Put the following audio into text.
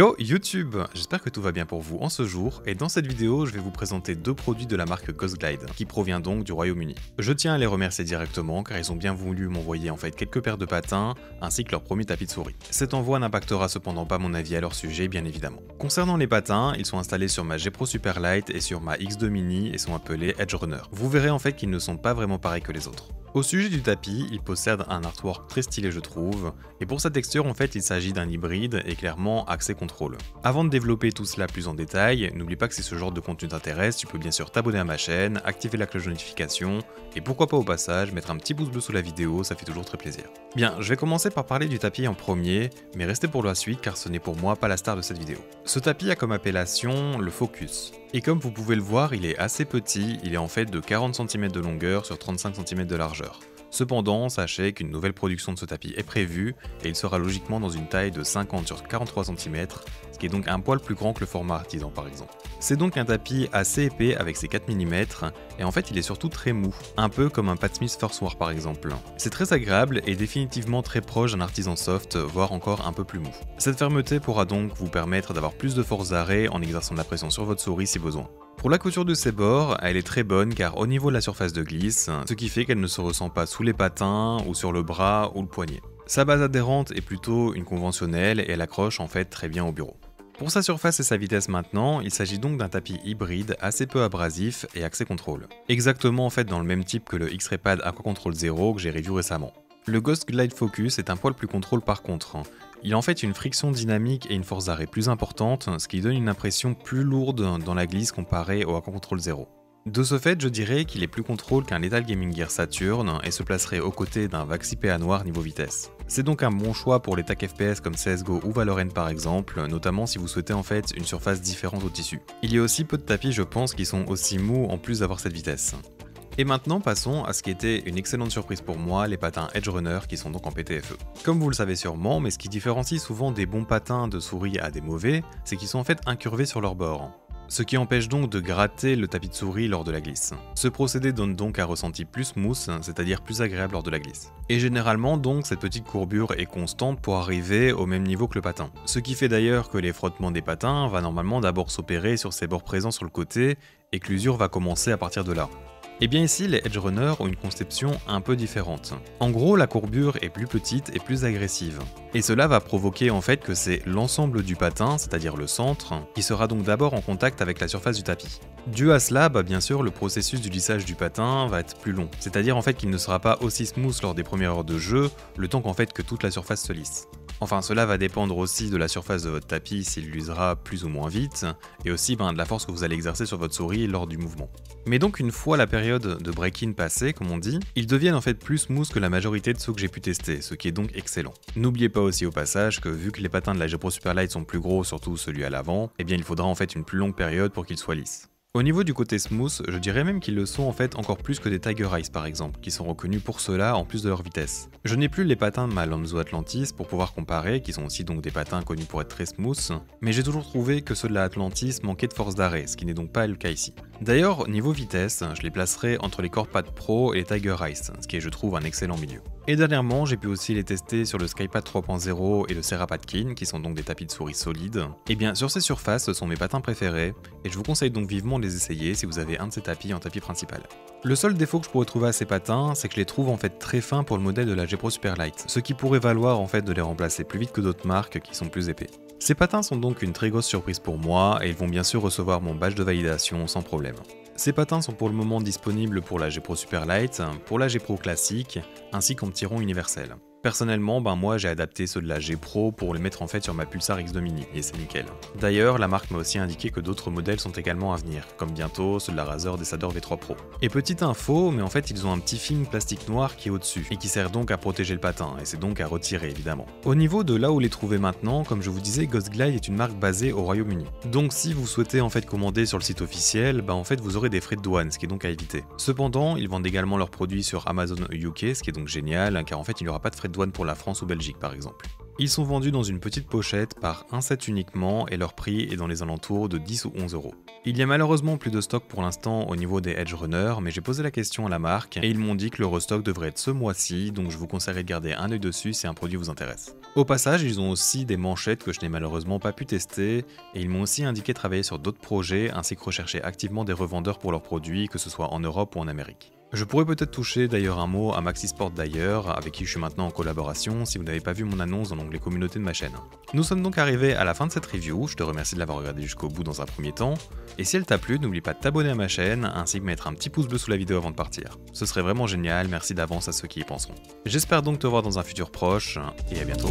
Yo YouTube, j'espère que tout va bien pour vous en ce jour, et dans cette vidéo je vais vous présenter deux produits de la marque Ghost Glide, qui provient donc du Royaume-Uni. Je tiens à les remercier directement car ils ont bien voulu m'envoyer en fait quelques paires de patins, ainsi que leur premier tapis de souris. Cet envoi n'impactera cependant pas mon avis à leur sujet bien évidemment. Concernant les patins, ils sont installés sur ma G Pro Superlight et sur ma X2 Mini et sont appelés Edge Runner. Vous verrez en fait qu'ils ne sont pas vraiment pareils que les autres. Au sujet du tapis, il possède un artwork très stylé je trouve, et pour sa texture en fait il s'agit d'un hybride et clairement axé contrôle. Avant de développer tout cela plus en détail, n'oublie pas que si ce genre de contenu t'intéresse, tu peux bien sûr t'abonner à ma chaîne, activer la cloche de notification, et pourquoi pas au passage mettre un petit pouce bleu sous la vidéo, ça fait toujours très plaisir. Bien, je vais commencer par parler du tapis en premier, mais restez pour la suite car ce n'est pour moi pas la star de cette vidéo. Ce tapis a comme appellation le Focus. Et comme vous pouvez le voir, il est assez petit, il est en fait de 40 cm de longueur sur 35 cm de largeur. Cependant, sachez qu'une nouvelle production de ce tapis est prévue et il sera logiquement dans une taille de 50 sur 43 cm, ce qui est donc un poil plus grand que le format artisan par exemple. C'est donc un tapis assez épais avec ses 4 mm et en fait il est surtout très mou, un peu comme un Pat Smith Force War par exemple. C'est très agréable et définitivement très proche d'un artisan soft, voire encore un peu plus mou. Cette fermeté pourra donc vous permettre d'avoir plus de force d'arrêt en exerçant de la pression sur votre souris si besoin. Pour la couture de ses bords, elle est très bonne car au niveau de la surface de glisse, ce qui fait qu'elle ne se ressent pas sous les patins ou sur le bras ou le poignet. Sa base adhérente est plutôt une conventionnelle et elle accroche en fait très bien au bureau. Pour sa surface et sa vitesse maintenant, il s'agit donc d'un tapis hybride assez peu abrasif et axé contrôle. Exactement en fait dans le même type que le X-Ray Pad Aqua Control Zero que j'ai review récemment. Le Ghost Glide Focus est un poil plus contrôle par contre. Il a en fait une friction dynamique et une force d'arrêt plus importante, ce qui donne une impression plus lourde dans la glisse comparée au Aqua Control Zero. De ce fait, je dirais qu'il est plus contrôle qu'un Lethal Gaming Gear Saturn et se placerait aux côtés d'un Vaxi PA noir niveau vitesse. C'est donc un bon choix pour les TAC FPS comme CSGO ou Valorant par exemple, notamment si vous souhaitez en fait une surface différente au tissu. Il y a aussi peu de tapis je pense qui sont aussi mous en plus d'avoir cette vitesse. Et maintenant passons à ce qui était une excellente surprise pour moi, les patins Edge Runner qui sont donc en PTFE. Comme vous le savez sûrement, mais ce qui différencie souvent des bons patins de souris à des mauvais, c'est qu'ils sont en fait incurvés sur leur bord. Ce qui empêche donc de gratter le tapis de souris lors de la glisse. Ce procédé donne donc un ressenti plus smooth, c'est-à-dire plus agréable lors de la glisse. Et généralement donc cette petite courbure est constante pour arriver au même niveau que le patin. Ce qui fait d'ailleurs que les frottements des patins va normalement d'abord s'opérer sur ces bords présents sur le côté et que l'usure va commencer à partir de là. Et bien ici, les Edge Runner ont une conception un peu différente. En gros, la courbure est plus petite et plus agressive. Et cela va provoquer en fait que c'est l'ensemble du patin, c'est-à-dire le centre, qui sera donc d'abord en contact avec la surface du tapis. Dû à cela, bien sûr, le processus du lissage du patin va être plus long. C'est-à-dire en fait qu'il ne sera pas aussi smooth lors des premières heures de jeu, le temps qu'en fait que toute la surface se lisse. Enfin, cela va dépendre aussi de la surface de votre tapis s'il l'usera plus ou moins vite, et aussi de la force que vous allez exercer sur votre souris lors du mouvement. Mais donc une fois la période de break-in passée, comme on dit, ils deviennent en fait plus smooth que la majorité de ceux que j'ai pu tester, ce qui est donc excellent. N'oubliez pas aussi au passage que vu que les patins de la G Pro Superlight sont plus gros, surtout celui à l'avant, eh bien il faudra en fait une plus longue période pour qu'ils soient lisses. Au niveau du côté smooth, je dirais même qu'ils le sont en fait encore plus que des Tiger Ice par exemple, qui sont reconnus pour cela en plus de leur vitesse. Je n'ai plus les patins de ma Lanzo Atlantis pour pouvoir comparer, qui sont aussi donc des patins connus pour être très smooth, mais j'ai toujours trouvé que ceux de la Atlantis manquaient de force d'arrêt, ce qui n'est donc pas le cas ici. D'ailleurs, niveau vitesse, je les placerai entre les CorePad Pro et les Tiger Ice, ce qui est je trouve un excellent milieu. Et dernièrement, j'ai pu aussi les tester sur le Skypad 3.0 et le Serapad King, qui sont donc des tapis de souris solides. Et bien sur ces surfaces, ce sont mes patins préférés, et je vous conseille donc vivement de les essayer si vous avez un de ces tapis en tapis principal. Le seul défaut que je pourrais trouver à ces patins, c'est que je les trouve en fait très fins pour le modèle de la G Pro Superlight, ce qui pourrait valoir en fait de les remplacer plus vite que d'autres marques qui sont plus épais. Ces patins sont donc une très grosse surprise pour moi, et ils vont bien sûr recevoir mon badge de validation sans problème. Ces patins sont pour le moment disponibles pour la G Pro Superlight, pour la G Pro classique, ainsi qu'en petit rond universel. Personnellement, moi j'ai adapté ceux de la G Pro pour les mettre en fait sur ma Pulsar X2 Mini, et c'est nickel. D'ailleurs, la marque m'a aussi indiqué que d'autres modèles sont également à venir, comme bientôt ceux de la Razer Descender V3 Pro. Et petite info, mais en fait ils ont un petit film plastique noir qui est au-dessus, et qui sert donc à protéger le patin, et c'est donc à retirer évidemment. Au niveau de là où les trouver maintenant, comme je vous disais, Ghost Glide est une marque basée au Royaume-Uni. Donc si vous souhaitez en fait commander sur le site officiel, en fait vous aurez des frais de douane, ce qui est donc à éviter. Cependant, ils vendent également leurs produits sur Amazon UK, ce qui est donc génial, car en fait il n'y aura pas de frais de de douane pour la France ou Belgique par exemple. Ils sont vendus dans une petite pochette par un set uniquement et leur prix est dans les alentours de 10 ou 11 euros. Il y a malheureusement plus de stock pour l'instant au niveau des Edge Runners, mais j'ai posé la question à la marque et ils m'ont dit que le restock devrait être ce mois-ci, donc je vous conseillerais de garder un œil dessus si un produit vous intéresse. Au passage, ils ont aussi des manchettes que je n'ai malheureusement pas pu tester et ils m'ont aussi indiqué travailler sur d'autres projets ainsi que rechercher activement des revendeurs pour leurs produits, que ce soit en Europe ou en Amérique. Je pourrais peut-être toucher d'ailleurs un mot à Maxisport d'ailleurs, avec qui je suis maintenant en collaboration si vous n'avez pas vu mon annonce dans l'onglet communauté de ma chaîne. Nous sommes donc arrivés à la fin de cette review, je te remercie de l'avoir regardé jusqu'au bout dans un premier temps, et si elle t'a plu, n'oublie pas de t'abonner à ma chaîne, ainsi que mettre un petit pouce bleu sous la vidéo avant de partir. Ce serait vraiment génial, merci d'avance à ceux qui y penseront. J'espère donc te voir dans un futur proche, et à bientôt.